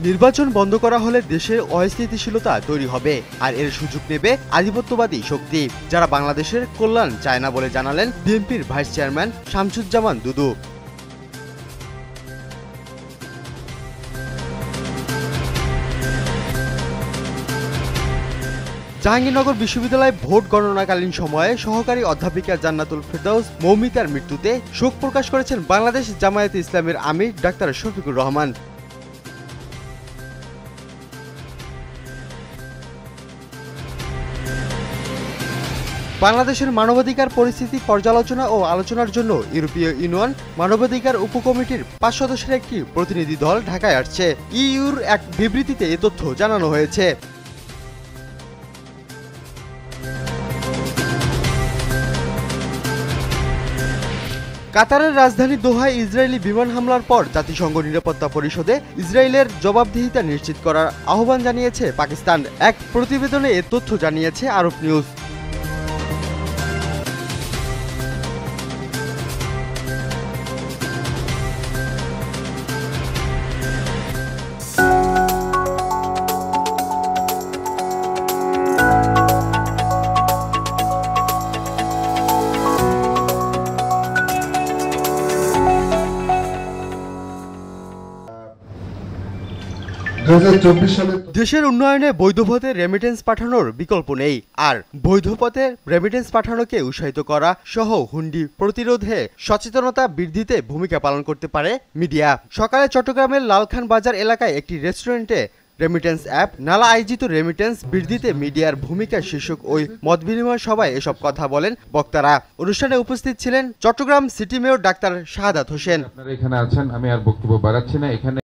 নির্বাচন বন্ধ করা হলে দেশে অস্থিতিশীলতা তৈরি হবে, আর এর সুযোগ নেবে আধিপত্যবাদী শক্তি, যারা বাংলাদেশের কল্যাণ চায় না বলে জানালেন বিএনপির ভাইস চেয়ারম্যান শামসুজ্জামান দুদু। জাহাঙ্গীরনগর বিশ্ববিদ্যালয়ে ভোট গণনাকালীন সময়ে সহকারী অধ্যাপিকা জান্নাতুল ফেরদৌস মৌমিতার মৃত্যুতে শোক প্রকাশ করেছেন বাংলাদেশ জামায়াতে ইসলামের আমির ডাক্তার শফিকুর রহমান। বাংলাদেশের মানবাধিকার পরিস্থিতি পর্যালোচনা ও আলোচনার জন্য ইউরোপীয় ইউনিয়ন মানবাধিকার উপকমিটির 5 সদস্যের একটি প্রতিনিধি দল ঢাকায় আসছে। ইইউর এক বিবৃতিতে এ তথ্য জানানো হয়েছে। কাতারের রাজধানী দোহায় ইসরায়েলি বিমান হামলার পর জাতিসংঘ নিরাপত্তা পরিষদে ইসরায়েলের জবাবদিহিতা নিশ্চিত করার আহ্বান জানিয়েছে পাকিস্তান। এক প্রতিবেদনে এ তথ্য জানিয়েছে আরব নিউজ। দেশের উন্নয়নে বৈধ পথে রেমিটেন্স পাঠানোর বিকল্প নেই, আর বৈধ পথে রেমিটেন্স পাঠানোকে উৎসাহিত করা সহ হুন্ডি প্রতিরোধে সচেতনতা বৃদ্ধিতে ভূমিকা পালন করতে পারে মিডিয়া। সকালে চট্টগ্রামের লালখান বাজার এলাকায় একটি রেস্টুরেন্টে রেমিটেন্স অ্যাপ নালা আয়োজিত রেমিটেন্স বৃদ্ধিতে মিডিয়ার ভূমিকা শীর্ষক ওই মতবিনিময় সভায় এসব কথা বলেন বক্তারা। অনুষ্ঠানে উপস্থিত ছিলেন Chittagong city mayor doctor Shahadat Hossain. আপনারা এখানে আছেন, আমি আর বক্তব্য বাড়াচ্ছি না। এখানে